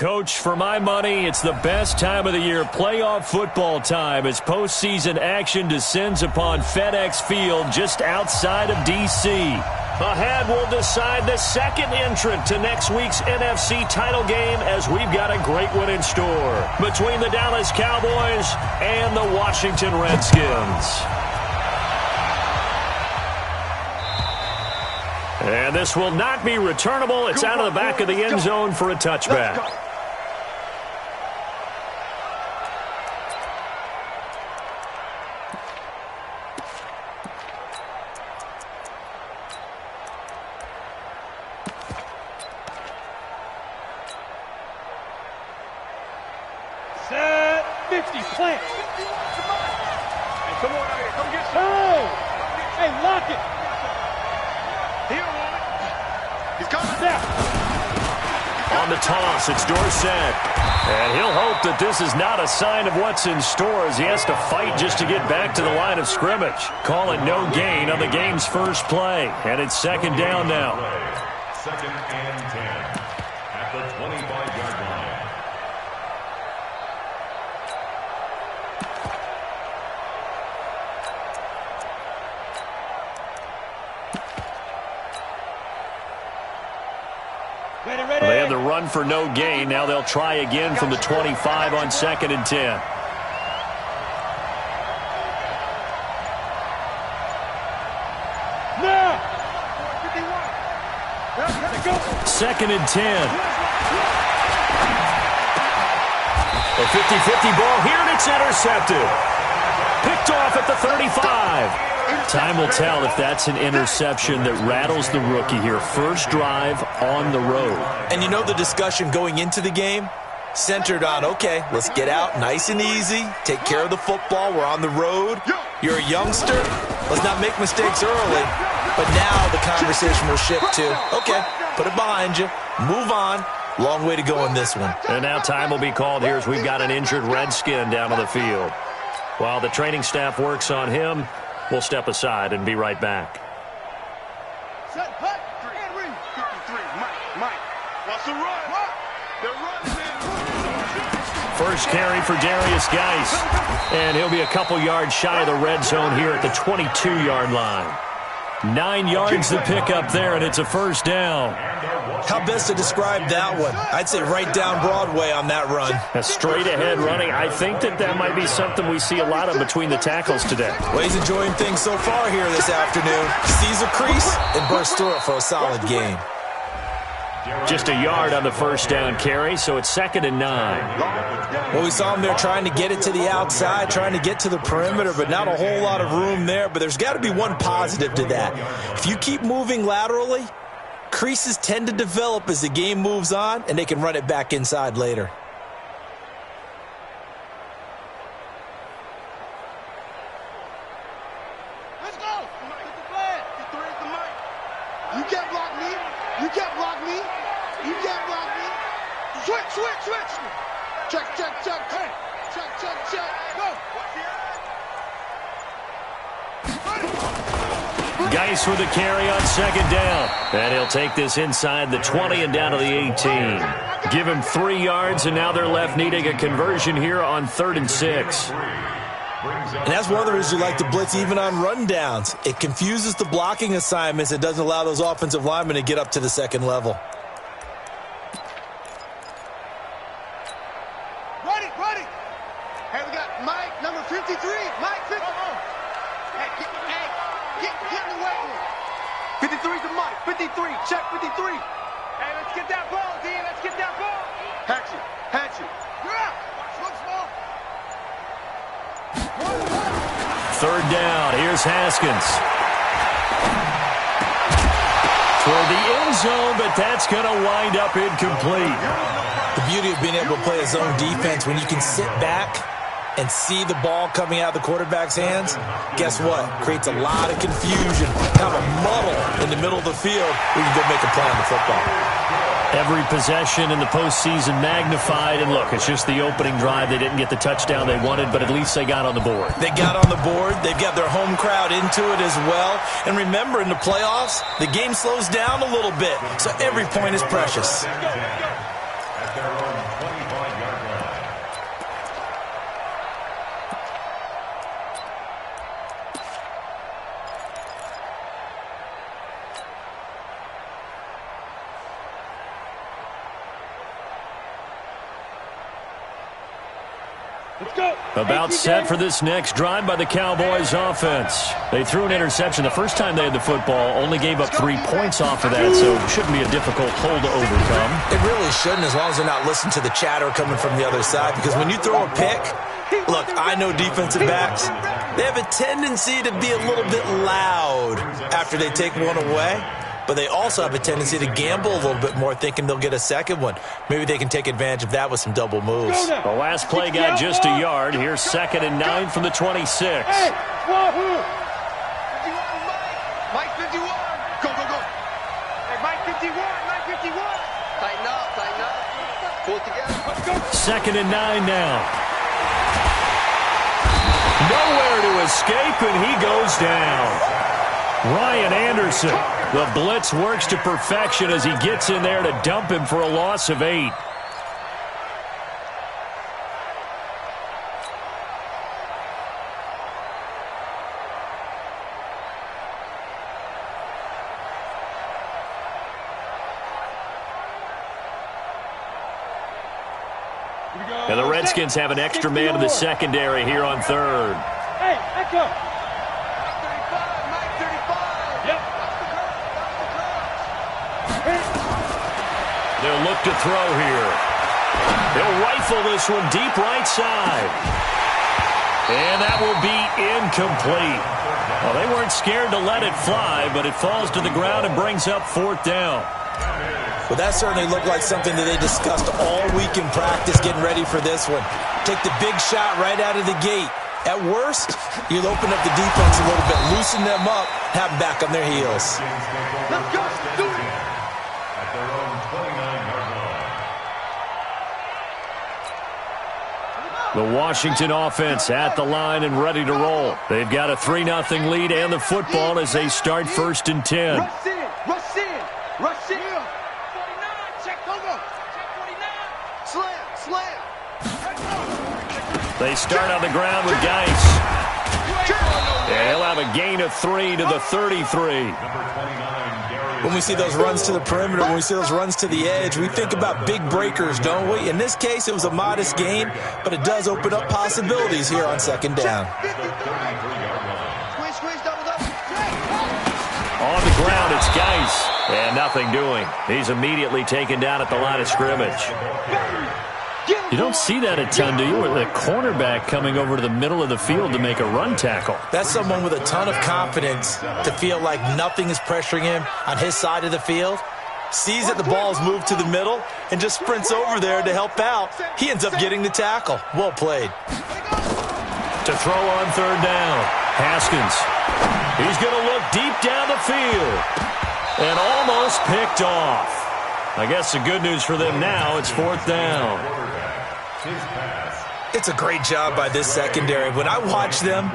Coach, for my money, it's the best time of the year, playoff football time, as postseason action descends upon FedEx Field just outside of D.C. Ahead, we'll decide the second entrant to next week's NFC title game, as we've got a great one in store between the Dallas Cowboys and the Washington Redskins. And this will not be returnable. It's out of the back of the end zone for a touchback. Set 50, plant. Hey, come on out here. Come get some. Hey, lock it. He don't want it. He's coming down. On the toss, it's Dorsett. And he'll hope that this is not a sign of what's in store, as he has to fight just to get back to the line of scrimmage. Call it no gain on the game's first play. And it's second down now. Second and 10 at the 25-yard line. They had the run for no gain. Now they'll try again from the 25 on second and 10. Second and 10. A 50-50 ball here, and it's intercepted. Picked off at the 35. Time will tell if that's an interception that rattles the rookie here. First drive on the road. And you know the discussion going into the game? Centered on, okay, let's get out nice and easy, take care of the football, we're on the road. You're a youngster, let's not make mistakes early. But now the conversation will shift to, okay, put it behind you, move on. Long way to go in this one. And now time will be called here as we've got an injured Redskin down on the field. While the training staff works on him, we'll step aside and be right back. Set, hut, and read. 53, Mike. What's the run? They're running in. First carry for Darius Geis. And he'll be a couple yards shy of the red zone here at the 22-yard line. 9 yards to pick up there, and it's a first down. How best to describe that one? I'd say right down Broadway on that run. A straight-ahead running. I think that might be something we see a lot of between the tackles today. Well, he's enjoying things so far here this afternoon. Sees a crease and bursts through it for a solid game. Just a yard on the first down carry, so it's second and 9. Well, we saw him there trying to get it to the outside, trying to get to the perimeter, but not a whole lot of room there. But there's got to be one positive to that. If you keep moving laterally, creases tend to develop as the game moves on, and they can run it back inside later. Let's go. Get the flag. Get the red to Mike. You can't block me. You can't block me. You can't block me. Switch. Check. Hey. Check. Go. Geis with a carry on second down. And he'll take this inside the 20 and down to the 18. Give him 3 yards, and now they're left needing a conversion here on 3rd and 6. And that's one of the reasons you like to blitz even on rundowns. It confuses the blocking assignments. It doesn't allow those offensive linemen to get up to the second level. Ready. Hey, we got Mike, number 53. Mike, 50. Hey, get in the way. 53 to Mike. 53. Check 53. Hey, let's get that ball, D. Let's get that ball. Hatchet. You're out. Look small. 3rd down. Here's Haskins. Toward the end zone, but that's going to wind up incomplete. The beauty of being able to play a zone defense, when you can sit back and see the ball coming out of the quarterback's hands, guess what? Creates a lot of confusion, kind of a muddle in the middle of the field where you can go make a play on the football. Every possession in the postseason magnified, and look, it's just the opening drive. They didn't get the touchdown they wanted, but at least they got on the board. They got on the board. They've got their home crowd into it as well. And remember, in the playoffs, the game slows down a little bit, so every point is precious. About set for this next drive by the Cowboys offense. They threw an interception the first time they had the football, only gave up 3 points off of that, so it shouldn't be a difficult hole to overcome. It really shouldn't, as long as they're not listening to the chatter coming from the other side, because when you throw a pick, look, I know defensive backs, they have a tendency to be a little bit loud after they take one away. But they also have a tendency to gamble a little bit more, thinking they'll get a second one. Maybe they can take advantage of that with some double moves. The last play got just a yard. Here's 2nd and 9 from the 26. Hey, Mike 51. Go, go, go. Hey, Mike 51, Mike 51. Tighten up, tighten up. Pull it together. Let's go. 2nd and 9 now. Nowhere to escape, and he goes down. Ryan Anderson. The blitz works to perfection as he gets in there to dump him for a loss of 8. And the Redskins have an extra man in the secondary here on 3rd. Hey, echo. Mike 35. Yep. They'll look to throw here. They'll rifle this one deep right side. And that will be incomplete. Well, they weren't scared to let it fly, but it falls to the ground and brings up 4th down. Well, that certainly looked like something that they discussed all week in practice getting ready for this one. Take the big shot right out of the gate. At worst, you'll open up the defense a little bit, loosen them up, have them back on their heels. Let's go. Do it. At their own 29-yard line. The Washington offense at the line and ready to roll. They've got a 3-0 lead and the football as they start 1st and 10. Rush in, rush in, rush in. 49, check, go, go. Check 49. Slam, slam. They start on the ground with Geis. And he'll have a gain of 3 to the 33. When we see those runs to the perimeter, when we see those runs to the edge, we think about big breakers, don't we? In this case, it was a modest gain, but it does open up possibilities here on 2nd down. Squeeze, squeeze, double, double. On the ground, it's Geis. And nothing doing. He's immediately taken down at the line of scrimmage. You don't see that a ton, do you? With a cornerback coming over to the middle of the field to make a run tackle. That's someone with a ton of confidence to feel like nothing is pressuring him on his side of the field. Sees that the ball is moved to the middle and just sprints over there to help out. He ends up getting the tackle. Well played. To throw on 3rd down. Haskins. He's going to look deep down the field. And almost picked off. I guess the good news for them now, it's 4th down. It's a great job by this secondary. When I watch them,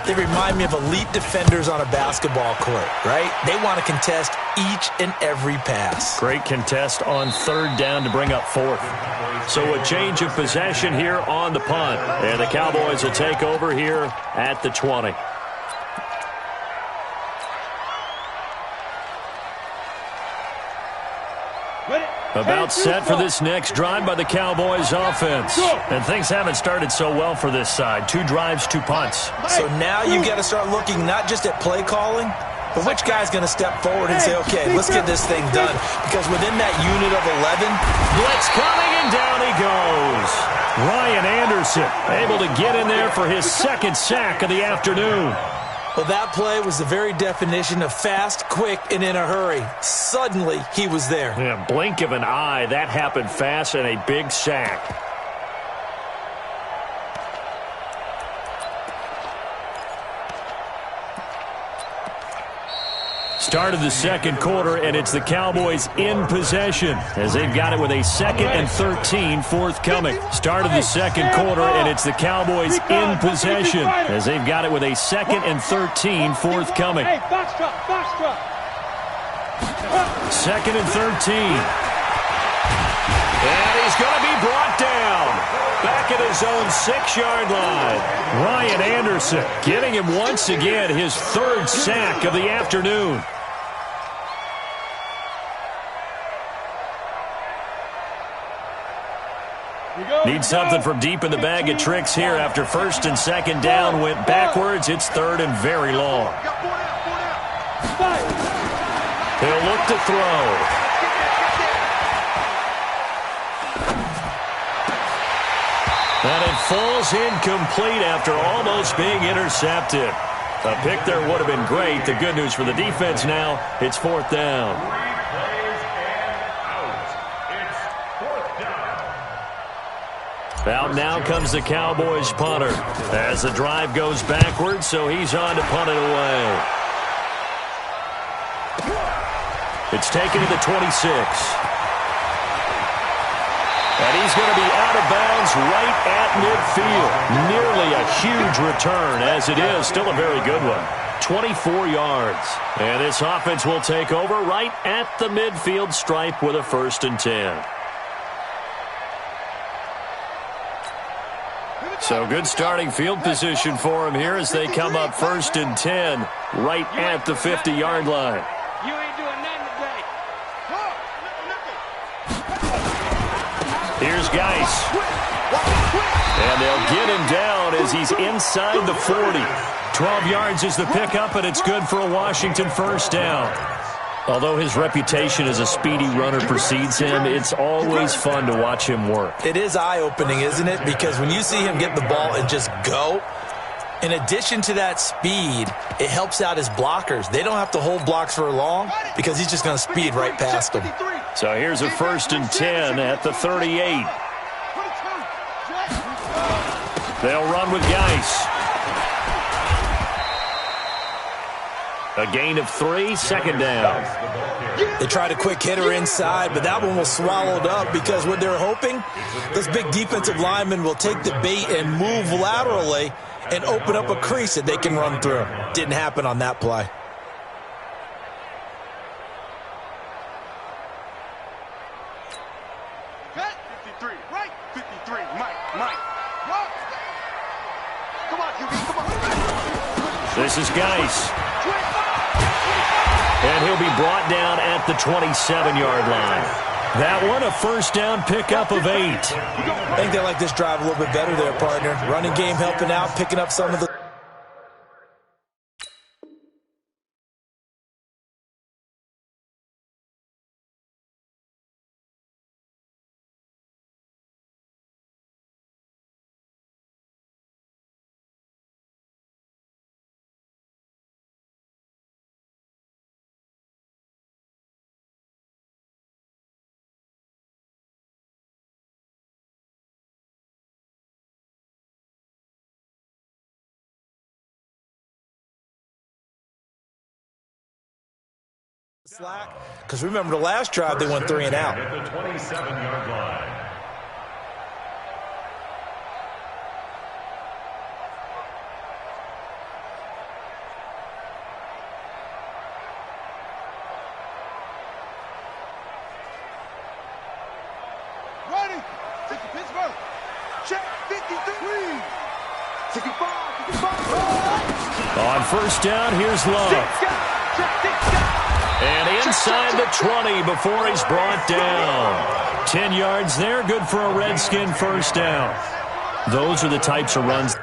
they remind me of elite defenders on a basketball court, right? They want to contest each and every pass. Great contest on 3rd down to bring up 4th. So a change of possession here on the punt. And the Cowboys will take over here at the 20. About set for this next drive by the Cowboys offense. And things haven't started so well for this side. 2 drives, 2 punts. So now you've got to start looking not just at play calling, but which guy's going to step forward and say, okay, let's get this thing done. Because within that unit of 11, blitz coming, and down he goes. Ryan Anderson able to get in there for his 2nd sack of the afternoon. well, that play was the very definition of fast, quick, and in a hurry. Suddenly, he was there. Yeah, blink of an eye, that happened fast, and a big sack. Start of the second quarter, and it's the Cowboys in possession as they've got it with a 2nd and 13 forthcoming. Start of the second quarter, and it's the Cowboys in possession as they've got it with a 2nd and 13 forthcoming. 2nd and 13. And he's going to be brought down. Back at his own 6-yard line. Ryan Anderson getting him once again his 3rd sack of the afternoon. Need something from deep in the bag of tricks here after first and second down went backwards. It's third and very long. He'll look to throw. And it falls incomplete after almost being intercepted. A pick there would have been great. The good news for the defense now, it's fourth down. 3 plays and out. It's fourth down. Out now comes the Cowboys punter as the drive goes backwards, so he's on to punt it away. It's taken to the 26. And he's going to be out of bounds right at midfield. Nearly a huge return, as it is. Still a very good one. 24 yards. And this offense will take over right at the midfield stripe with a 1st and 10. So good starting field position for him here as they come up 1st and 10 right at the 50-yard line. You ain't doing nothing today. Here's Geis. And they'll get him down as he's inside the 40. 12 yards is the pickup, and it's good for a Washington first down. Although his reputation as a speedy runner precedes him, it's always fun to watch him work. It is eye-opening, isn't it? Because when you see him get the ball and just go, in addition to that speed, it helps out his blockers. They don't have to hold blocks for long because he's just going to speed right past them. So here's a 1st and 10 at the 38. They'll run with Geis. A gain of 3, 2nd down. They tried a quick hitter inside, but that one was swallowed up because what they're hoping, those big defensive linemen will take the bait and move laterally and open up a crease that they can run through. Didn't happen on that play. This is Geis. And he'll be brought down at the 27-yard line. That one, a first down pickup of 8. I think they like this drive a little bit better there, partner. Running game helping out, picking up some of the... slack, because remember the last drive they went 3 and out. At the 27-yard line. Ready? Take the Pittsburgh. Check 53. 65. 65. On first down, here's Love. And inside the 20 before he's brought down. 10 yards there, good for a Redskin first down. Those are the types of runs.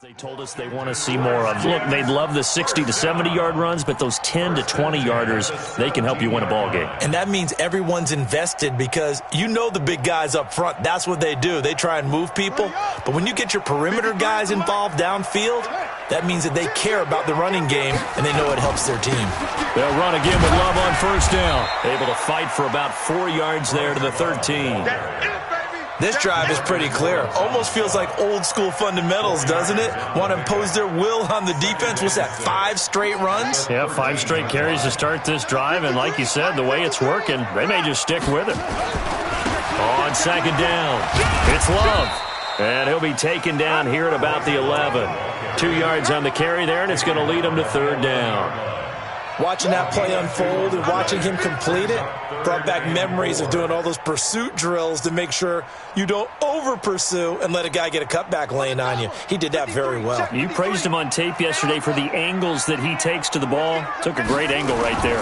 They told us they want to see more of. Look, they'd love the 60 to 70-yard runs, but those 10 to 20-yarders, they can help you win a ball game. And that means everyone's invested because you know the big guys up front, that's what they do. They try and move people. But when you get your perimeter guys involved downfield, that means that they care about the running game, and they know it helps their team. They'll run again with Love on first down. Able to fight for about 4 yards there to the 13. This drive is pretty clear. Almost feels like old school fundamentals, doesn't it? Want to impose their will on the defense. What's that, 5 straight runs? Yeah, 5 straight carries to start this drive, and like you said, the way it's working, they may just stick with it. On second down, it's Love. And he'll be taken down here at about the 11. 2 yards on the carry there, and it's going to lead him to third down. Watching that play unfold and watching him complete it brought back memories of doing all those pursuit drills to make sure you don't over-pursue and let a guy get a cutback lane on you. He did that very well. You praised him on tape yesterday for the angles that he takes to the ball. Took a great angle right there.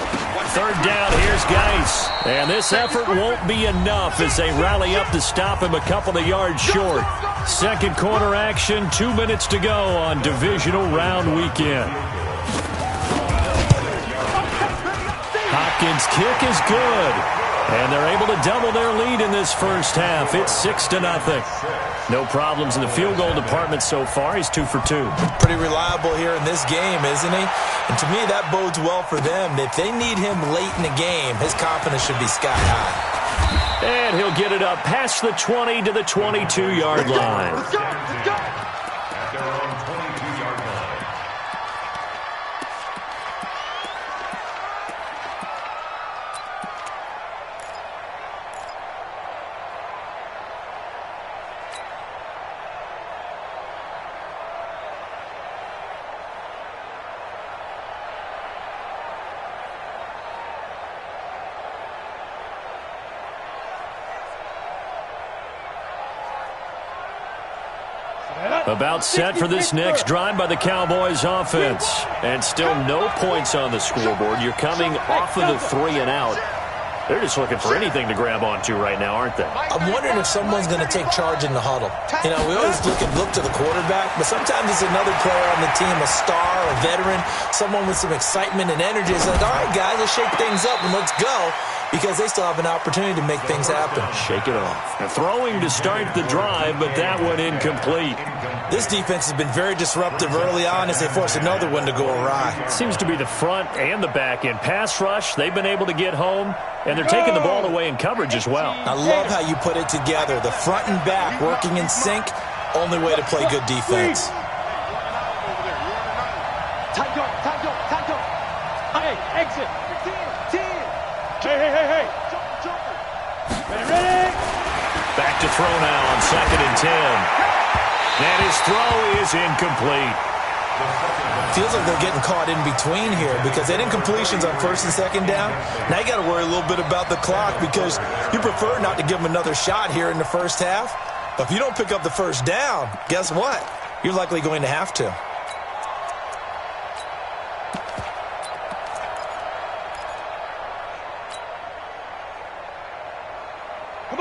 Third down, here's Geis. And this effort won't be enough as they rally up to stop him a couple of yards short. Second quarter action, 2 minutes to go on divisional round weekend. Hopkins' kick is good. And they're able to double their lead in this first half. It's 6-0. No problems in the field goal department so far. He's 2 for 2. Pretty reliable here in this game, isn't he? And to me, that bodes well for them. If they need him late in the game, his confidence should be sky high. And he'll get it up past the 20 to the 22-yard line. At their own 22-yard line. About set for this next drive by the Cowboys offense. And still no points on the scoreboard. You're coming off of the 3 and out. They're just looking for anything to grab onto right now, aren't they? I'm wondering if someone's going to take charge in the huddle. You know, we always look to the quarterback, but sometimes it's another player on the team, a star, a veteran, someone with some excitement and energy. It's like, all right, guys, let's shake things up and let's go, because they still have an opportunity to make things happen. Shake it off. And throwing to start the drive, but that one incomplete. This defense has been very disruptive early on as they force another one to go awry. Seems to be the front and the back end. Pass rush, they've been able to get home, and they're taking the ball away in coverage as well. I love how you put it together. The front and back working in sync, only way to play good defense. Hey, exit. 10. Hey. Ready? Back to throw now on 2nd and 10. And his throw is incomplete. Feels like they're getting caught in between here because they didn't incompletions on 1st and 2nd down. Now you got to worry a little bit about the clock because you prefer not to give them another shot here in the first half. But if you don't pick up the first down, guess what? You're likely going to have to.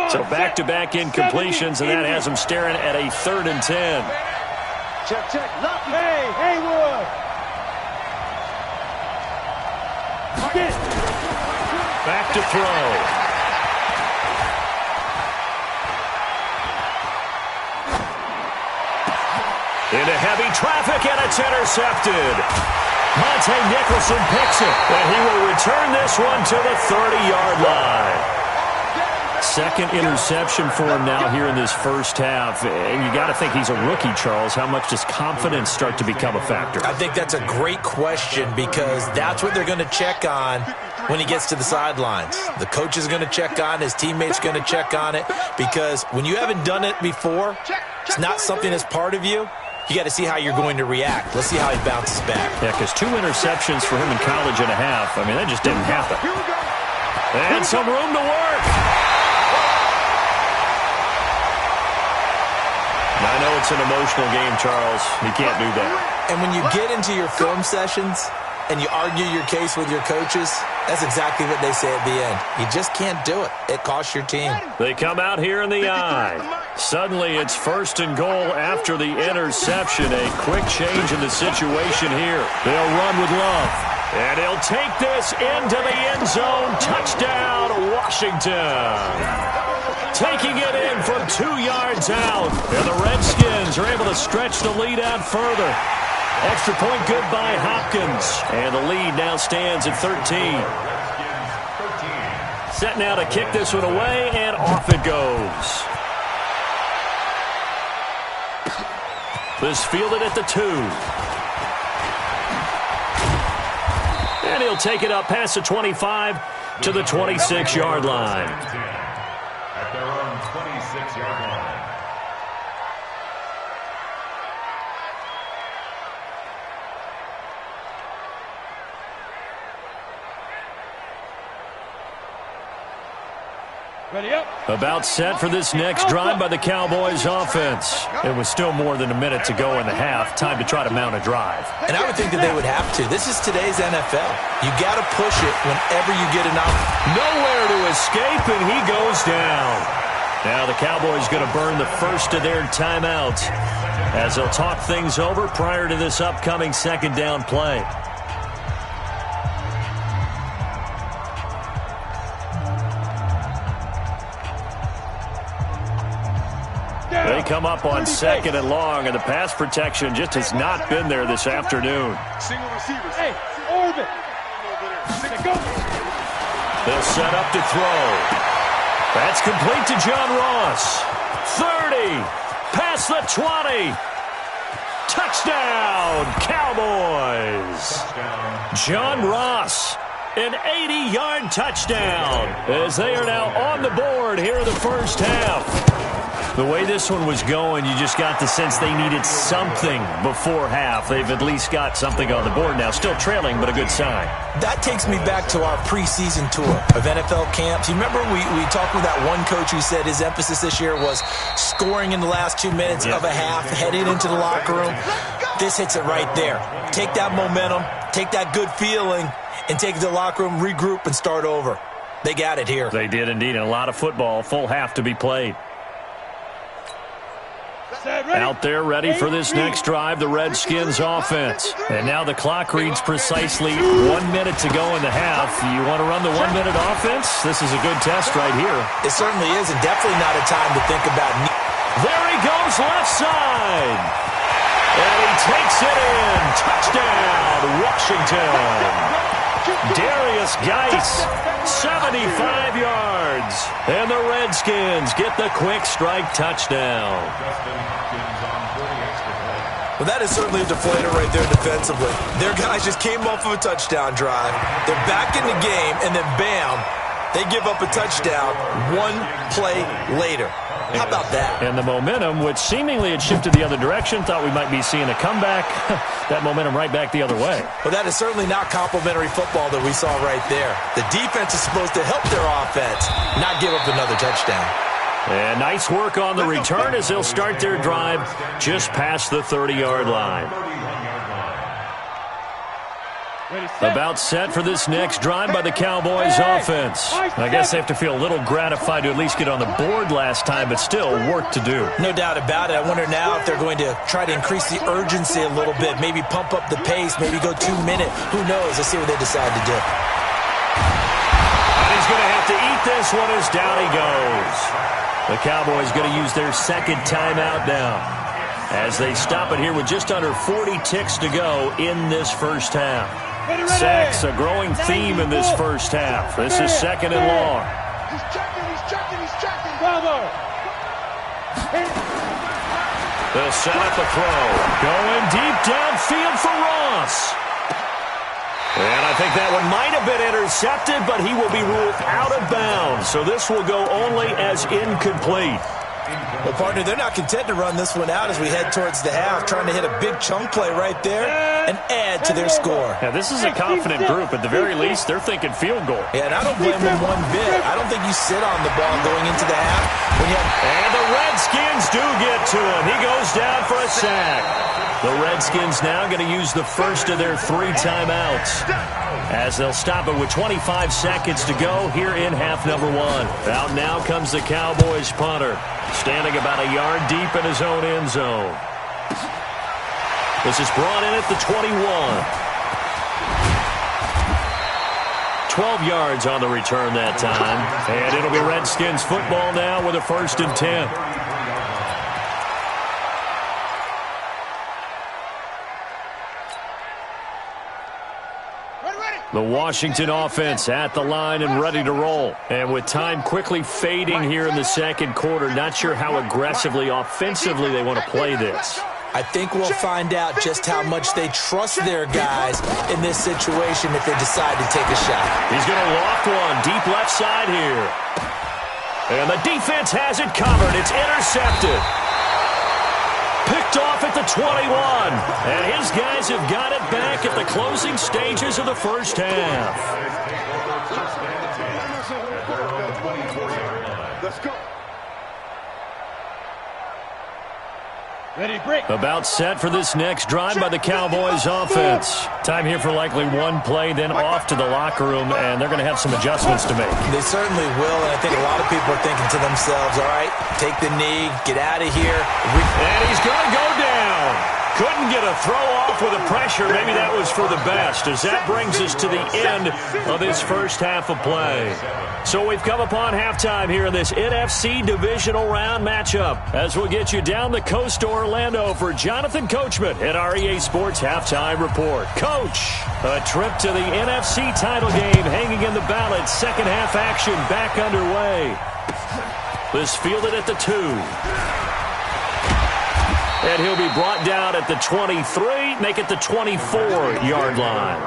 So back-to-back incompletions, and that has them staring at a 3rd and 10. Check. Lucky. Hey, Haywood. Back to throw. Into heavy traffic, and it's intercepted. Monte Nicholson picks it, and he will return this one to the 30-yard line. Second interception for him now here in this first half. And you got to think he's a rookie, Charles. How much does confidence start to become a factor? I think that's a great question because that's what they're going to check on when he gets to the sidelines. The coach is going to check on, his teammates going to check on it because when you haven't done it before, it's not something that's part of you. You got to see how you're going to react. Let's see how he bounces back. Yeah, because 2 interceptions for him in college and a half. I mean, that just didn't happen. And some room to work. I know it's an emotional game, Charles. You can't do that. And when you get into your film sessions and you argue your case with your coaches, that's exactly what they say at the end. You just can't do it. It costs your team. They come out here in the eye. Suddenly it's 1st and goal after the interception. A quick change in the situation here. They'll run with Love. And he'll take this into the end zone. Touchdown, Washington. Taking it in from 2 yards out. And the Redskins are able to stretch the lead out further. Extra point good by Hopkins. And the lead now stands at 13. Set now to kick this one away, and off it goes. This fielded at the 2. And he'll take it up past the 25 to the 26-yard line. At their own 26-yard line. About set for this next drive by the Cowboys offense. It was still more than a minute to go in the half. Time to try to mount a drive. And I would think that they would have to. This is today's NFL. You got to push it whenever you get an opportunity. Nowhere to escape, and he goes down. Now the Cowboys going to burn the first of their timeouts as they'll talk things over prior to this upcoming second down play. They come up on second and long, and the pass protection just has not been there this afternoon. Single receivers. Hey, orbit. They'll set up to throw. That's complete to John Ross. 30. Past the 20. Touchdown, Cowboys. John Ross, an 80-yard touchdown, as they are now on the board here in the first half. The way this one was going, you just got the sense they needed something before half. They've at least got something on the board now. Still trailing, but a good sign. That takes me back to our preseason tour of NFL camps. You remember we talked with that one coach who said his emphasis this year was scoring in the last 2 minutes of a half, heading into the locker room. This hits it right there. Take that momentum, take that good feeling, and take it to the locker room, regroup, and start over. They got it here. They did indeed, and a lot of football, full half to be played. Out there ready for this next drive, the Redskins offense. And now the clock reads precisely 1 minute to go in the half. You want to run the 1 minute offense? This is a good test right here. It certainly is, and definitely not a time to think about. There he goes, left side. And he takes it in. Touchdown, Washington. Darius Geis, 75 yards. And the Redskins get the quick strike touchdown. Well, that is certainly a deflator right there defensively. Their guys just came off of a touchdown drive. They're back in the game, and then bam, they give up a touchdown 1 play later. How about that? And the momentum, which seemingly had shifted the other direction, thought we might be seeing a comeback. That momentum right back the other way. Well, that is certainly not complimentary football that we saw right there. The defense is supposed to help their offense, not give up another touchdown. And nice work on the return as they'll start their drive just past the 30-yard line. About set for this next drive by the Cowboys offense. I guess they have to feel a little gratified to at least get on the board last time, but still work to do. No doubt about it. I wonder now if they're going to try to increase the urgency a little bit, maybe pump up the pace, maybe go 2 minute. Who knows? Let's see what they decide to do. And he's going to have to eat this one as down he goes. The Cowboys going to use their second timeout now as they stop it here with just under 40 ticks to go in this first half. Sacks, a growing theme in this first half. This is second and long. He's checking. Bravo. They'll set up a throw. Going deep downfield for Ross. And I think that one might have been intercepted, but he will be ruled out of bounds. So this will go only as incomplete. Well, partner, they're not content to run this one out as we head towards the half, trying to hit a big chunk play right there and add to their score. Now, this is a confident group. At the very least, they're thinking field goal. Yeah, and I don't blame them one bit. I don't think you sit on the ball going into the half. And the Redskins do get to him. He goes down for a sack. The Redskins now going to use the first of their 3 timeouts as they'll stop it with 25 seconds to go here in half number 1. Out now comes the Cowboys punter, standing about a yard deep in his own end zone. This is brought in at the 21. 12 yards on the return that time. And it'll be Redskins football now with a 1st and 10. The Washington offense at the line and ready to roll. And with time quickly fading here in the second quarter, not sure how aggressively, offensively they want to play this. I think we'll find out just how much they trust their guys in this situation if they decide to take a shot. He's going to loft one deep left side here. And the defense has it covered. It's intercepted. Picked off at the 21. And his guys have got it back at the closing stages of the first half. About set for this next drive by the Cowboys offense. Time here for likely one play, then off to the locker room, and they're going to have some adjustments to make. They certainly will, and I think a lot of people are thinking to themselves, all right, take the knee, get out of here. And he's going to go down. Couldn't get a throw off with the pressure. Maybe that was for the best, as that brings us to the end of this first half of play. So we've come upon halftime here in this NFC divisional round matchup, as we'll get you down the coast to Orlando for Jonathan Coachman at our EA Sports Halftime Report. Coach, a trip to the NFC title game hanging in the balance. Second half action back underway. This fielded at the 2. And he'll be brought down at the 23, make it the 24-yard line.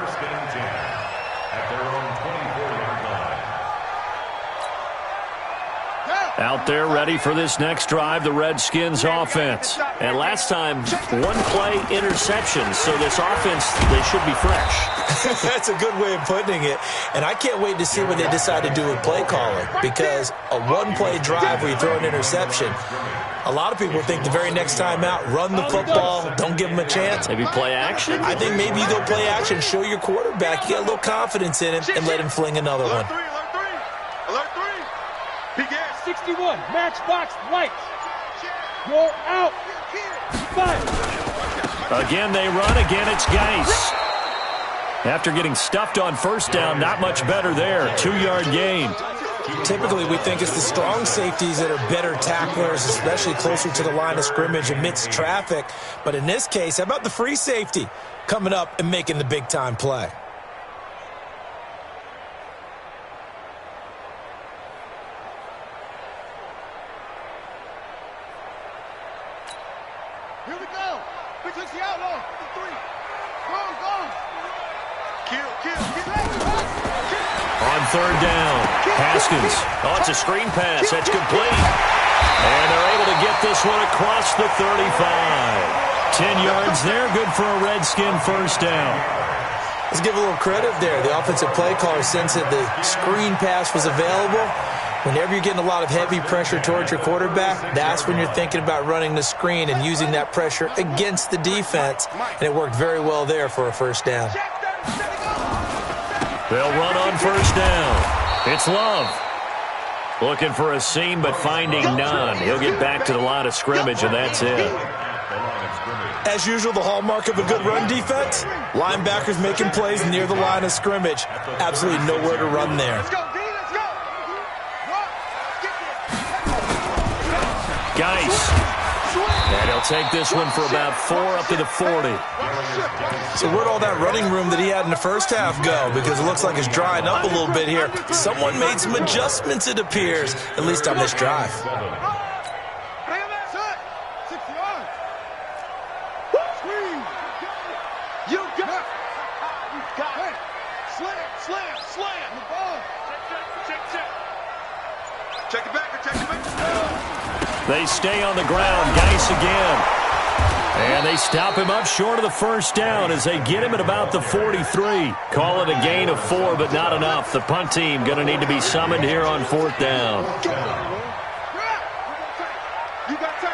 Out there ready for this next drive, the Redskins offense. And last time, one-play interception, so this offense, they should be fresh. That's a good way of putting it. And I can't wait to see what they decide to do with play calling, because a one-play drive where you throw an interception, a lot of people think the very next time out, run the football, don't give them a chance. Maybe play action? I think maybe you go play action, show your quarterback, you got a little confidence in him, and let him fling another one. Alert 3. Big ass 61, matchbox lights. You're out. 5. Again, they run. Again, it's Geis. After getting stuffed on first down, not much better there. 2-yard gain. Typically, we think it's the strong safeties that are better tacklers, especially closer to the line of scrimmage amidst traffic. But in this case, how about the free safety coming up and making the big-time play? Here we go. We took the outlaw. 3. Go. Kill. On third down, Haskins. Oh, it's a screen pass. That's complete. And they're able to get this one across the 35. 10 yards there. Good for a Redskin first down. Let's give a little credit there. The offensive play caller sensed that the screen pass was available. Whenever you're getting a lot of heavy pressure towards your quarterback, that's when you're thinking about running the screen and using that pressure against the defense. And it worked very well there for a first down. They'll run on first down. It's Love. Looking for a seam, but finding none. He'll get back to the line of scrimmage, and that's it. As usual, the hallmark of a good run defense, linebackers making plays near the line of scrimmage. Absolutely nowhere to run there. Geis. And he'll take this one for about 4 up to the 40. So where'd all that running room that he had in the first half go? Because it looks like it's drying up a little bit here. Someone made some adjustments, it appears, at least on this drive. Slam. The ball. Check it back. They stay on the ground. Geis again. And they stop him up short of the first down as they get him at about the 43. Call it a gain of 4, but not enough. The punt team going to need to be summoned here on 4th down. You got tape.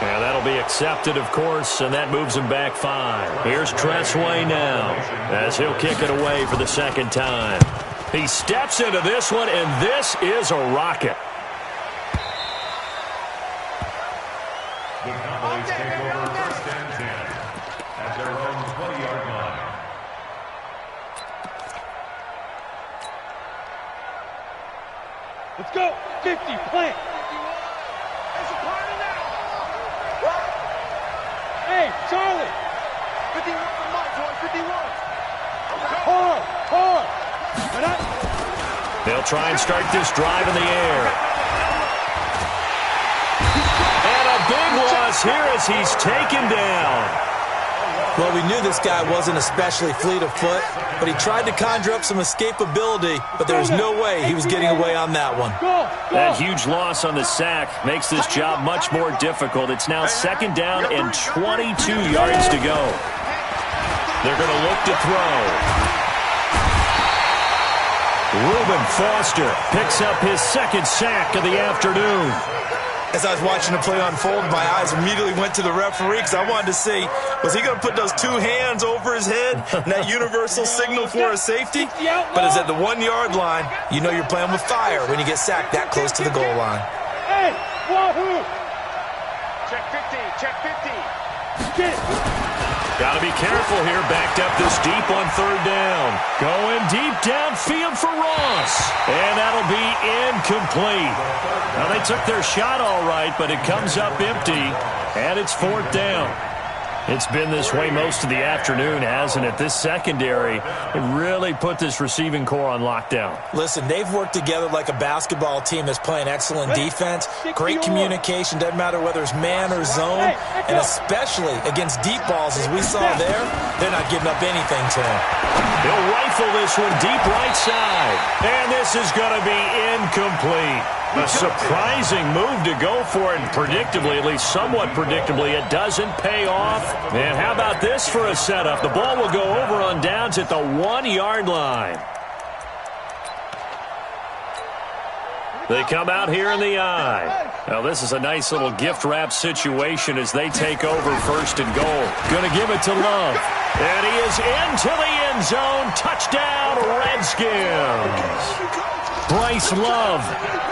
And that'll be accepted, of course, and that moves him back 5. Here's Tressway now as he'll kick it away for the second time. He steps into this one, and this is a rocket. The Cowboys take over 1st and 10 at their own 20-yard line. Let's go. 50, plant. Hey, Charlie. 51 for Mike, boy. 51. Hard. They'll try and start this drive in the air. And a big loss here as he's taken down. Well, we knew this guy wasn't especially fleet of foot, but he tried to conjure up some escapability, but there was no way he was getting away on that one. That huge loss on the sack makes this job much more difficult. It's now 2nd down and 22 yards to go. They're going to look to throw. Reuben Foster picks up his 2nd sack of the afternoon. As I was watching the play unfold, my eyes immediately went to the referee because I wanted to see, was he going to put those 2 hands over his head and that universal signal for a safety? But it's at the 1-yard line. You know you're playing with fire when you get sacked that close to the goal line. Hey, wahoo! Check 50, check 50. Get it. Got to be careful here, backed up this deep on 3rd down. Going deep downfield for Ross. And that'll be incomplete. Now, they took their shot all right, but it comes up empty, and it's 4th down. It's been this way most of the afternoon, hasn't it? This secondary really put this receiving core on lockdown. Listen, they've worked together like a basketball team that's playing excellent defense, great communication, doesn't matter whether it's man or zone, and especially against deep balls, as we saw there, they're not giving up anything to him. He'll rifle this one deep right side, and this is going to be incomplete. A surprising move to go for it, and predictably, at least somewhat predictably, it doesn't pay off. And how about this for a setup? The ball will go over on downs at the 1-yard line. They come out here in the eye. Now, this is a nice little gift-wrap situation as they take over 1st and goal. Going to give it to Love. And he is into the end zone. Touchdown, Redskins. Bryce Love,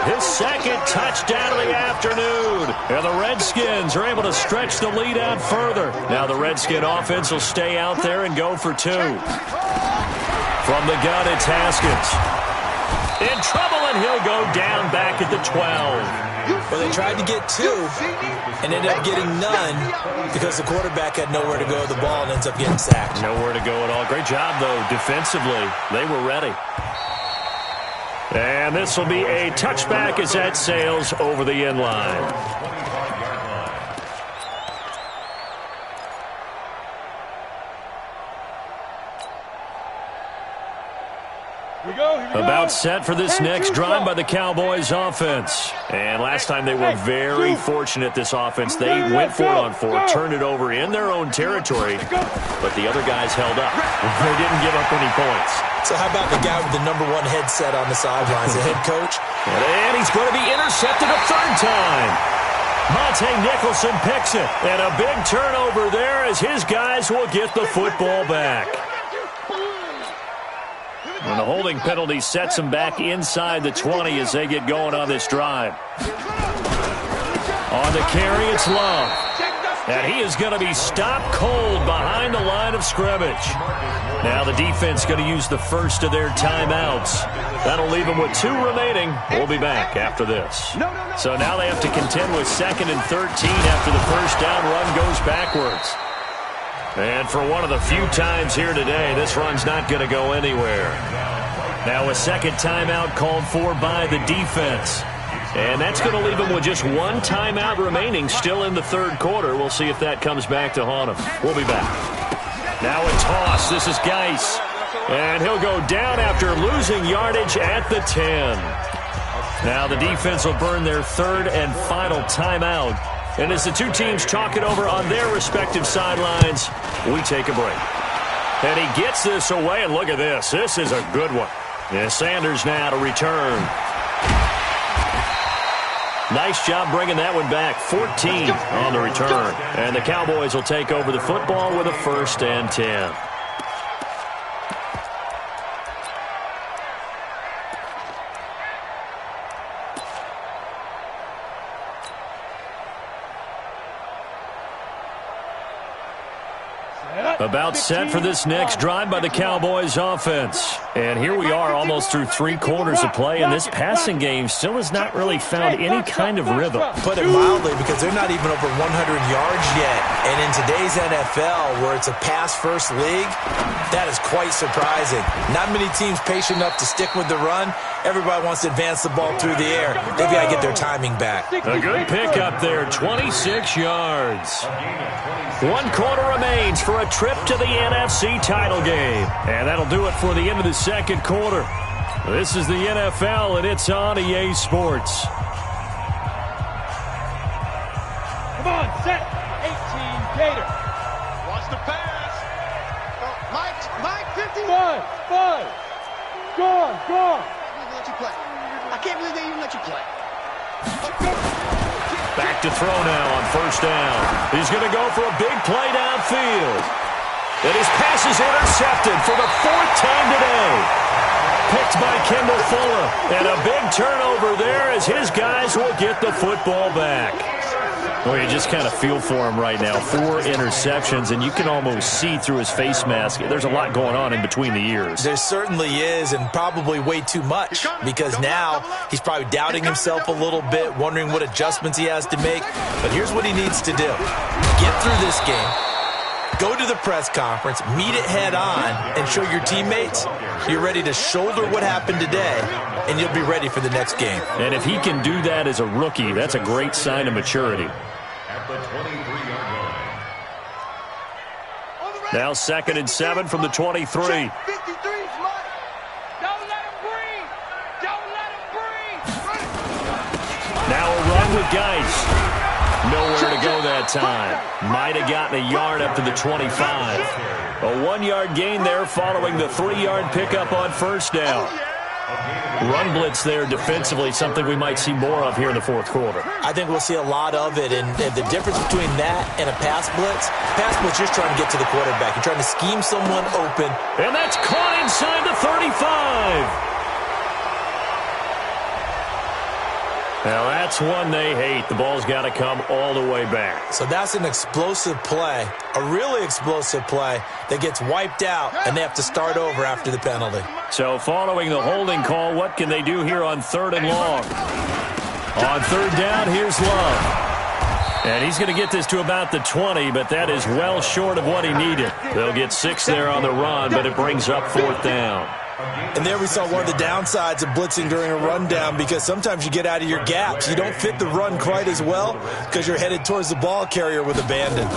his 2nd touchdown of the afternoon. And the Redskins are able to stretch the lead out further. Now the Redskin offense will stay out there and go for 2. From the gun, it's Haskins. In trouble, and he'll go down back at the 12. Well, they tried to get 2 and ended up getting none because the quarterback had nowhere to go with the ball and ends up getting sacked. Nowhere to go at all. Great job, though, defensively. They were ready. And this will be a touchback as that sails over the end line. About set for this next drive by the Cowboys offense. And last time they were very fortunate, this offense. They went for it on 4, turned it over in their own territory, but the other guys held up. They didn't give up any points. So how about the guy with the #1 headset on the sidelines, the head coach? And he's going to be intercepted a 3rd time. Monte Nicholson picks it. And a big turnover there as his guys will get the football back. And the holding penalty sets them back inside the 20 as they get going on this drive. On the carry, it's Love. And he is going to be stopped cold behind the line of scrimmage. Now the defense going to use the first of their timeouts. That'll leave them with 2 remaining. We'll be back after this. So now they have to contend with 2nd and 13 after the 1st down run goes backwards. And for one of the few times here today, this run's not going to go anywhere. Now a 2nd timeout called for by the defense. And that's going to leave them with just 1 timeout remaining still in the 3rd quarter. We'll see if that comes back to haunt them. We'll be back. Now a toss. This is Geis. And he'll go down after losing yardage at the 10. Now the defense will burn their 3rd and final timeout. And as the 2 teams talk it over on their respective sidelines, we take a break. And he gets this away, and look at this. This is a good one. And Sanders now to return. Nice job bringing that one back. 14 on the return. And the Cowboys will take over the football with a 1st and 10. About set for this next drive by the Cowboys offense. And here we are almost through 3 quarters of play, and this passing game still has not really found any kind of rhythm. Put it mildly, because they're not even over 100 yards yet. And in today's NFL, where it's a pass-first league, that is quite surprising. Not many teams patient enough to stick with the run. Everybody wants to advance the ball through the air. They've got to get their timing back. A good pick up there, 26 yards. 1 quarter remains for a trip to the NFC title game. And that'll do it for the end of the second quarter. This is the NFL, and it's on EA Sports. Come on, set. 18, Gator. Watch the pass. Mike, 50. Five. Go on. I can't believe they even let you play. Back to throw now on first down. He's going to go for a big play downfield. And his pass is intercepted for the 4th time today. Picked by Kendall Fuller. And a big turnover there as his guys will get the football back. Well, you just kind of feel for him right now. 4 interceptions, and you can almost see through his face mask. There's a lot going on in between the ears. There certainly is, and probably way too much, because now he's probably doubting himself a little bit, wondering what adjustments he has to make. But here's what he needs to do. Get through this game, go to the press conference, meet it head on, and show your teammates you're ready to shoulder what happened today, and you'll be ready for the next game. And if he can do that as a rookie, that's a great sign of maturity. At the 23-yard line. Now 2nd and 7 from the 23. 53's mine. Don't let him breathe. Now a run with Geis. Nowhere to go that time. Might have gotten a yard up to the 25. A 1-yard gain there following the 3-yard pickup on first down. Run blitz there defensively, something we might see more of here in the 4th quarter. I think we'll see a lot of it, and the difference between that and a pass blitz, you're just trying to get to the quarterback. You're trying to scheme someone open. And that's caught inside the 35. Now that's one they hate. The ball's got to come all the way back. So that's an explosive play, a really explosive play that gets wiped out, and they have to start over after the penalty. So following the holding call, what can they do here on 3rd and long? On 3rd down, here's Love. And he's going to get this to about the 20, but that is well short of what he needed. They'll get 6 there on the run, but it brings up 4th down. And there we saw one of the downsides of blitzing during a rundown, because sometimes you get out of your gaps. You don't fit the run quite as well because you're headed towards the ball carrier with abandon.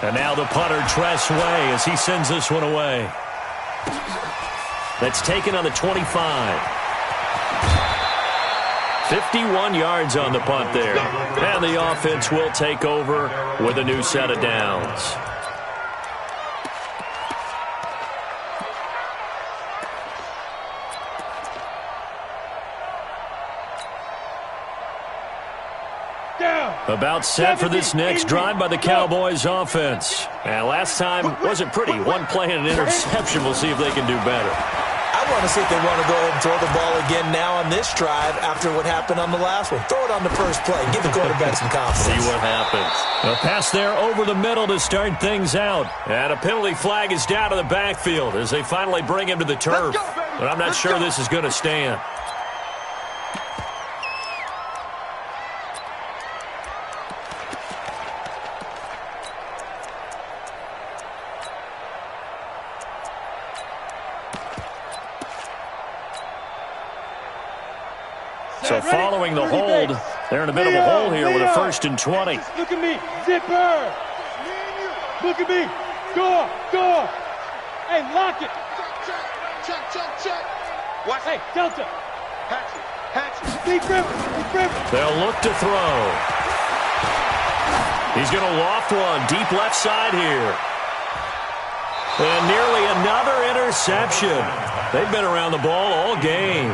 And now the punter, Tress Way, as he sends this one away. That's taken on the 25. 51 yards on the punt there. And the offense will take over with a new set of downs. About set for this next drive by the Cowboys offense. And last time wasn't pretty. 1 play and an interception. We'll see if they can do better. I want to see if they want to go ahead and throw the ball again now on this drive after what happened on the last one. Throw it on the first play. Give the quarterback some confidence. See what happens. A pass there over the middle to start things out. And a penalty flag is down to the backfield as they finally bring him to the turf. But I'm not sure this is going to stand. So following the hold, they're in a bit of a hole here with a 1st and 20. Look at me, zipper. Look at me. Go on. Hey, lock it. Check. Watch. Hey, Delta. Hatch. Deep river. They'll look to throw. He's going to loft one deep left side here. And nearly another interception. They've been around the ball all game.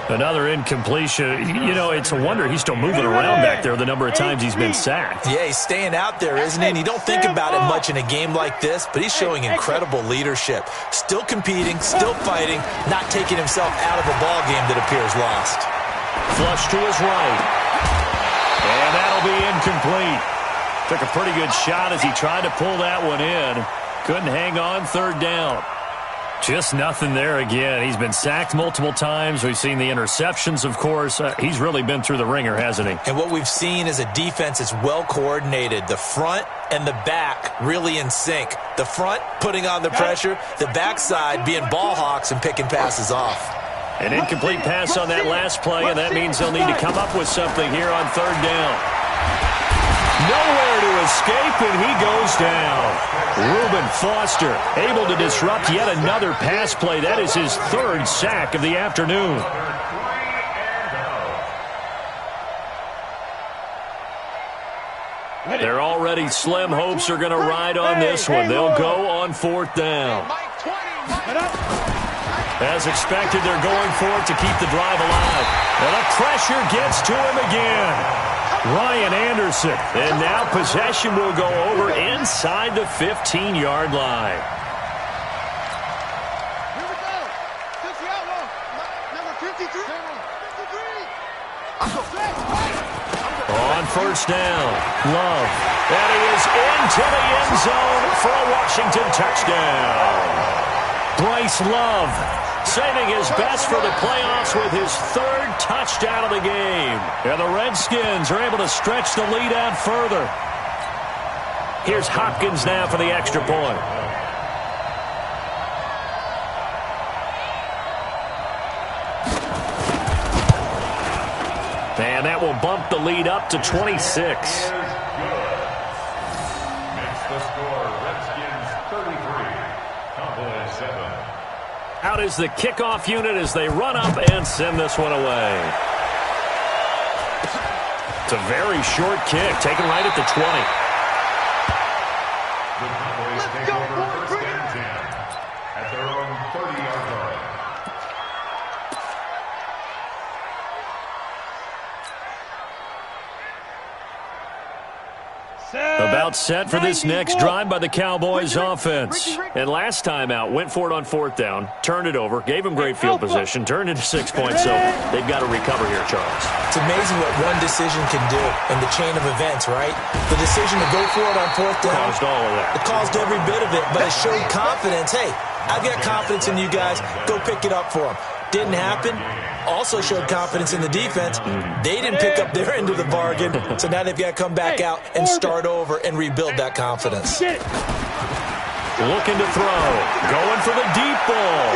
Another incompletion. You know, it's a wonder he's still moving around back there the number of times he's been sacked. Yeah, he's staying out there, isn't he? And you don't think about it much in a game like this, but he's showing incredible leadership. Still competing, still fighting, not taking himself out of a ball game that appears lost. Flush to his right. And that'll be incomplete. Took a pretty good shot as he tried to pull that one in. Couldn't hang on, third down. Just nothing there again. He's been sacked multiple times. We've seen the interceptions, of course. He's really been through the ringer, hasn't he? And what we've seen is a defense that's well coordinated. The front and the back really in sync. The front putting on the pressure, the backside being ball hawks and picking passes off. An incomplete pass on that last play, and that means they'll need to come up with something here on third down. Nowhere to escape, and he goes down. Reuben Foster able to disrupt yet another pass play. That is his third sack of the afternoon. Their already slim hopes are going to ride on this one. They'll go on fourth down. As expected, they're going for it to keep the drive alive. And the pressure gets to him again. Ryan Anderson. And now possession will go over inside the 15-yard line. Here we go. Just the outlaw. Number 53. 53. On first down, Love. And he is into the end zone for a Washington touchdown. Bryce Love saving his best for the playoffs with his third touchdown of the game. And the Redskins are able to stretch the lead out further. Here's Hopkins now for the extra point. And that will bump the lead up to 26. Makes the score, Redskins 33, Cowboys 7. Out is the kickoff unit as they run up and send this one away. It's a very short kick, taken right at the 20. The Cowboys take over first and 10 at their own 30-yard line. About set for this next drive by the Cowboys offense. And last time out, went for it on fourth down, turned it over, gave them great field position, turned into 6 points, so they've got to recover here, Charles. It's amazing what one decision can do in the chain of events, right? The decision to go for it on fourth down. Caused all of that. It caused every bit of it, but it showed confidence. Hey, I've got confidence in you guys. Go pick it up for them. Didn't happen. Also showed confidence in the defense. They didn't pick up their end of the bargain, so now they've got to come back out and start over and rebuild that confidence. Looking to throw. Going for the deep ball.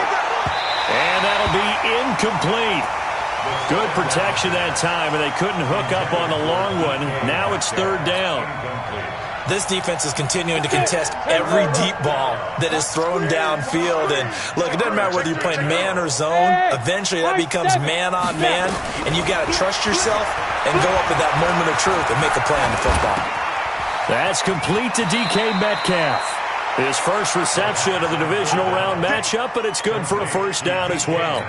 And that'll be incomplete. Good protection that time, and they couldn't hook up on the long one. Now it's third down. This defense is continuing to contest every deep ball that is thrown downfield. And, look, it doesn't matter whether you're playing man or zone. Eventually that becomes man-on-man, and you've got to trust yourself and go up at that moment of truth and make a play on the football. That's complete to DK Metcalf. His first reception of the divisional round matchup, but it's good for a first down as well.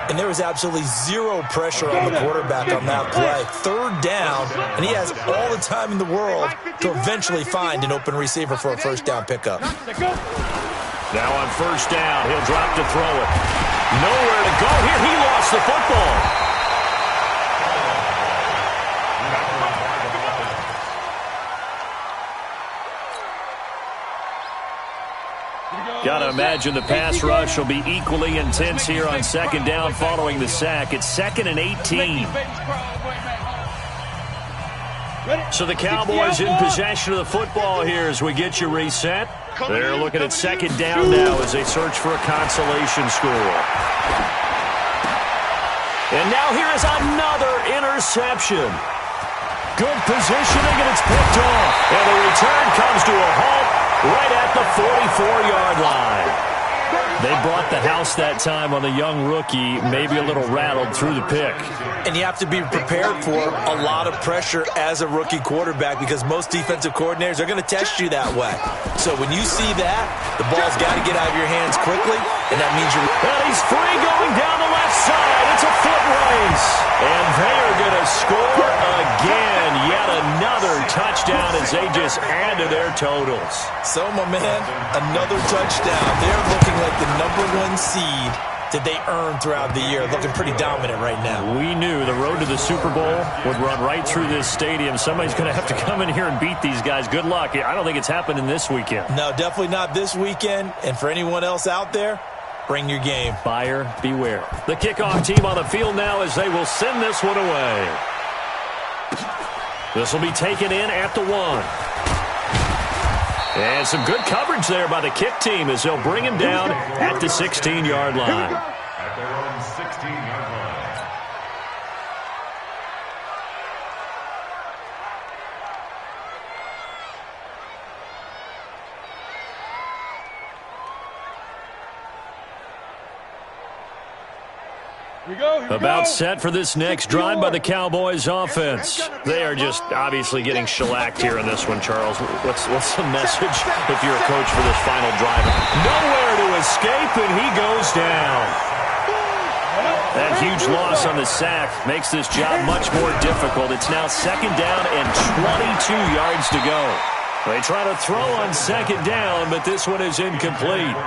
And there was absolutely zero pressure on the quarterback on that play. Third down, and he has all the time in the world to eventually find an open receiver for a first down pickup. Now on first down, he'll drop to throw it. Nowhere to go here. He lost the football. Got to imagine the pass rush will be equally intense here on second down following the sack. It's 2nd and 18. So the Cowboys in possession of the football here as we get you reset. They're looking at second down now as they search for a consolation score. And now here is another interception. Good positioning, and it's picked off. And the return comes to a halt right at the 44-yard line. They brought the house that time on the young rookie, maybe a little rattled through the pick. And you have to be prepared for a lot of pressure as a rookie quarterback because most defensive coordinators are going to test you that way. So when you see that, the ball's got to get out of your hands quickly, and that means you're... And he's free going down the left side. It's a foot race. And they are going to score again. Yet another touchdown as they just add to their totals. So, my man, another touchdown. They're looking like the #1 seed did they earn throughout the year. Looking pretty dominant right now. We knew the road to the Super Bowl would run right through this stadium. Somebody's going to have to come in here and beat these guys. Good luck. I don't think it's happening this weekend. No, definitely not this weekend. And for anyone else out there, bring your game. Buyer beware. The kickoff team on the field now as they will send this one away. This will be taken in at the 1. And some good coverage there by the kick team as they'll bring him down at the 16-yard line. At their own 16-yard line. About set for this next drive by the Cowboys offense. They are just obviously getting shellacked here in this one, Charles. What's the message if you're a coach for this final drive? Nowhere to escape, and he goes down. That huge loss on the sack makes this job much more difficult. It's now 2nd down and 22 yards to go. They try to throw on 2nd down, but this one is incomplete.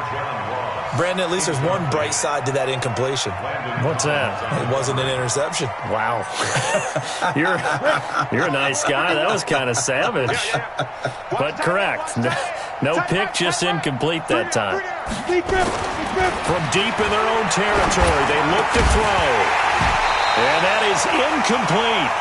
Brandon, at least there's one bright side to that incompletion. What's that? It wasn't an interception. Wow. You're a nice guy. That was kind of savage. But correct. No pick, just incomplete that time. From deep in their own territory, they look to throw. And that is incomplete.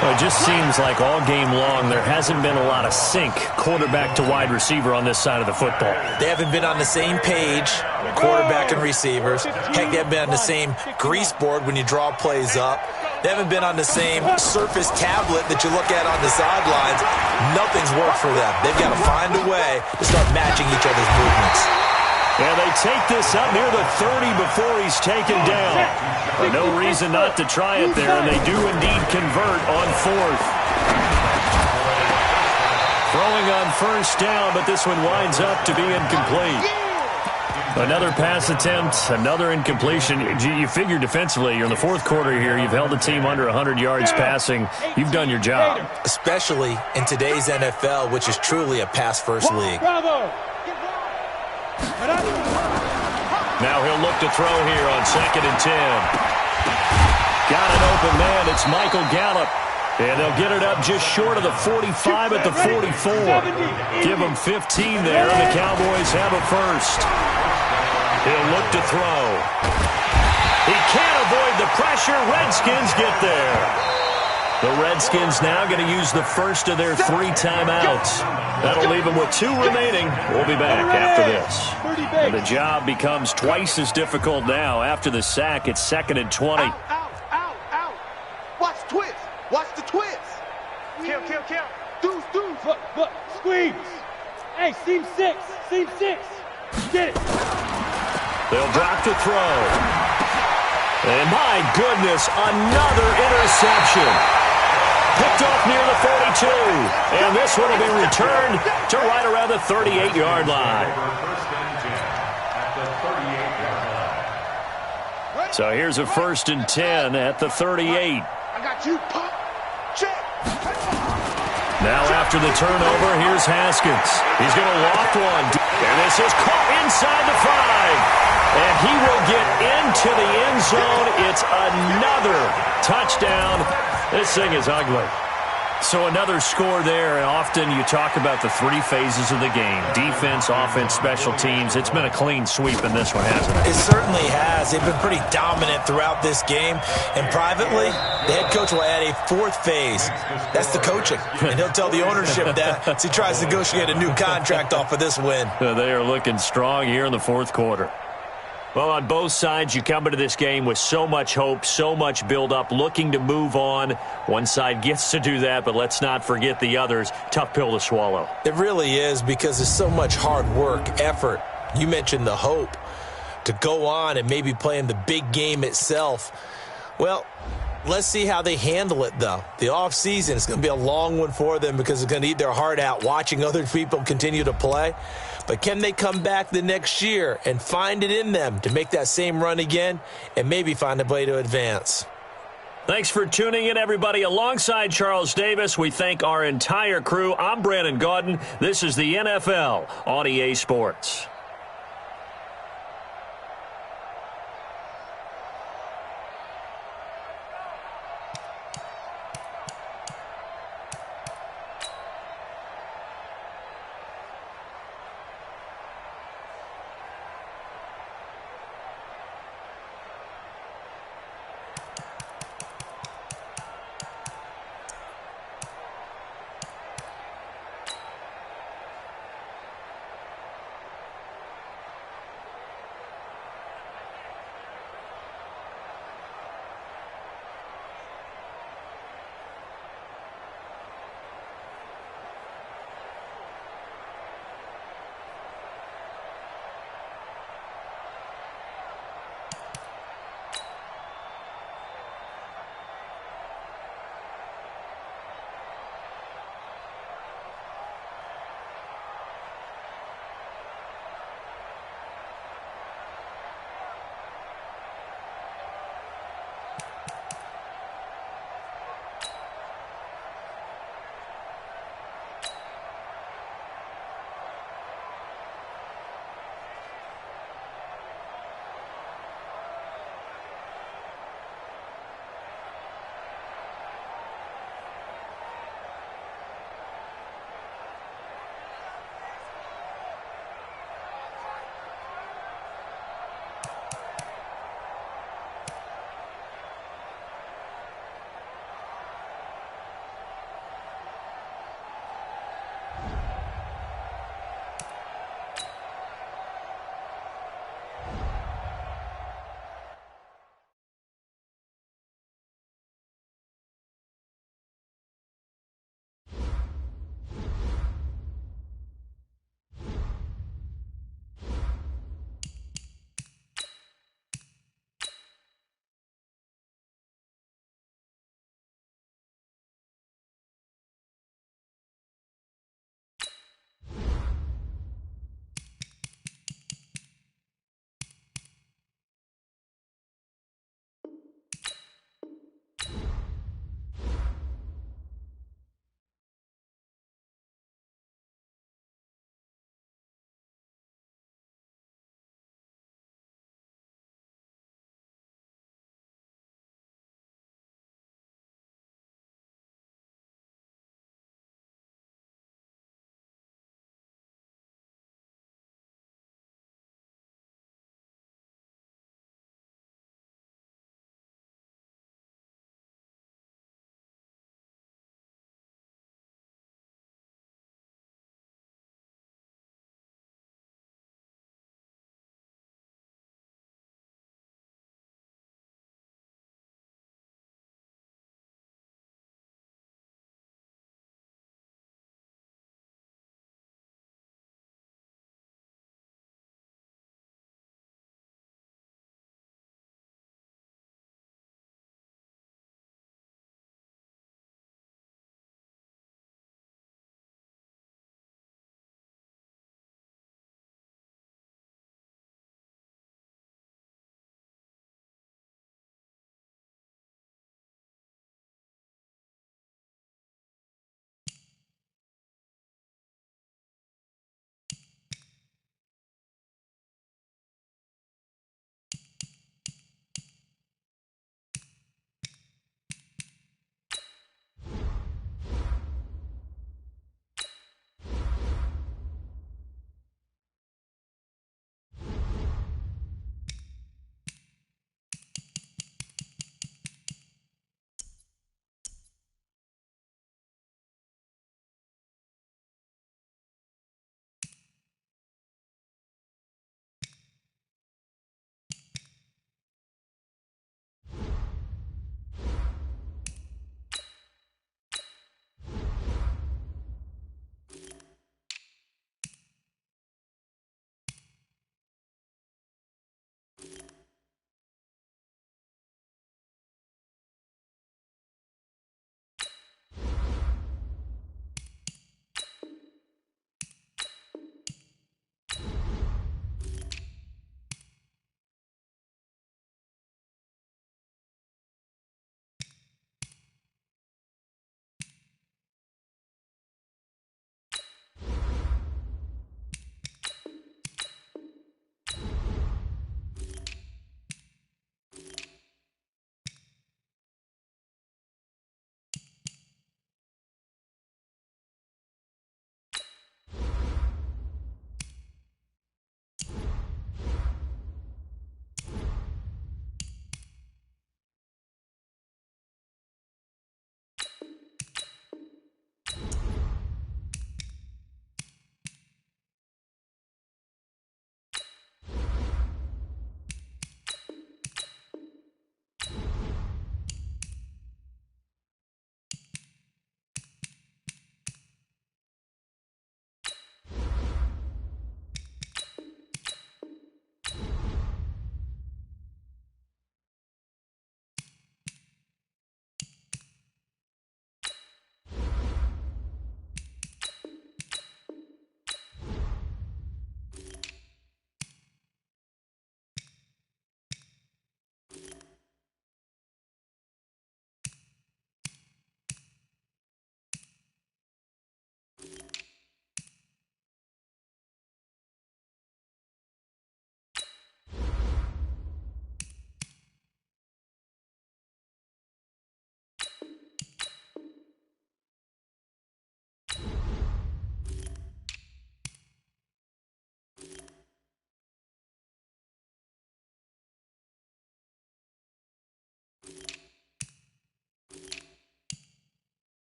Well, it just seems like all game long there hasn't been a lot of sync quarterback to wide receiver on this side of the football. They haven't been on the same page, quarterback and receivers. Heck, they haven't been on the same grease board when you draw plays up. They haven't been on the same surface tablet that you look at on the sidelines. Nothing's worked for them. They've got to find a way to start matching each other's movements. And they take this up near the 30 before he's taken down. No reason not to try it there, and they do indeed convert on 4th. Throwing on 1st down, but this one winds up to be incomplete. Another pass attempt, another incompletion. You figure defensively, you're in the 4th quarter here. You've held the team under 100 yards passing. You've done your job. Especially in today's NFL, which is truly a pass-first league. Now he'll look to throw here on 2nd and 10. Got an open man. It's Michael Gallup. And they'll get it up just short of the 45 at the 44. Give them 15 there, and the Cowboys have a first. He'll look to throw. He can't avoid the pressure. Redskins get there. The Redskins now going to use the first of their 3 timeouts. That'll leave them with 2 remaining. We'll be back after this. And the job becomes twice as difficult now. After the sack, it's 2nd and 20. Out. Watch the twist. Watch the twist. Kill. Deuce. But, squeeze. Hey, seam 6. Get it. They'll drop to throw. And my goodness, another interception. Picked off near the 42. And this one will be returned to right around the 38-yard line. So here's a 1st and 10 at the 38. I got you, pop. Check. Now after the turnover, here's Haskins. He's going to loft one. And this is caught inside the 5. And he will get into the end zone. It's another touchdown. This thing is ugly. So another score there, and often you talk about the 3 phases of the game. Defense, offense, special teams. It's been a clean sweep in this one, hasn't it? It certainly has. They've been pretty dominant throughout this game. And privately, the head coach will add a 4th phase. That's the coaching. And he'll tell the ownership that as he tries to negotiate a new contract off of this win. They are looking strong here in the 4th quarter. Well, on both sides, you come into this game with so much hope, so much build-up, looking to move on. One side gets to do that, but let's not forget the others. Tough pill to swallow. It really is, because there's so much hard work, effort. You mentioned the hope to go on and maybe play in the big game itself. Well, let's see how they handle it, though. The offseason is going to be a long one for them because it's going to eat their heart out watching other people continue to play. But can they come back the next year and find it in them to make that same run again and maybe find a way to advance? Thanks for tuning in, everybody. Alongside Charles Davis, we thank our entire crew. I'm Brandon Gaudin. This is the NFL on EA Sports.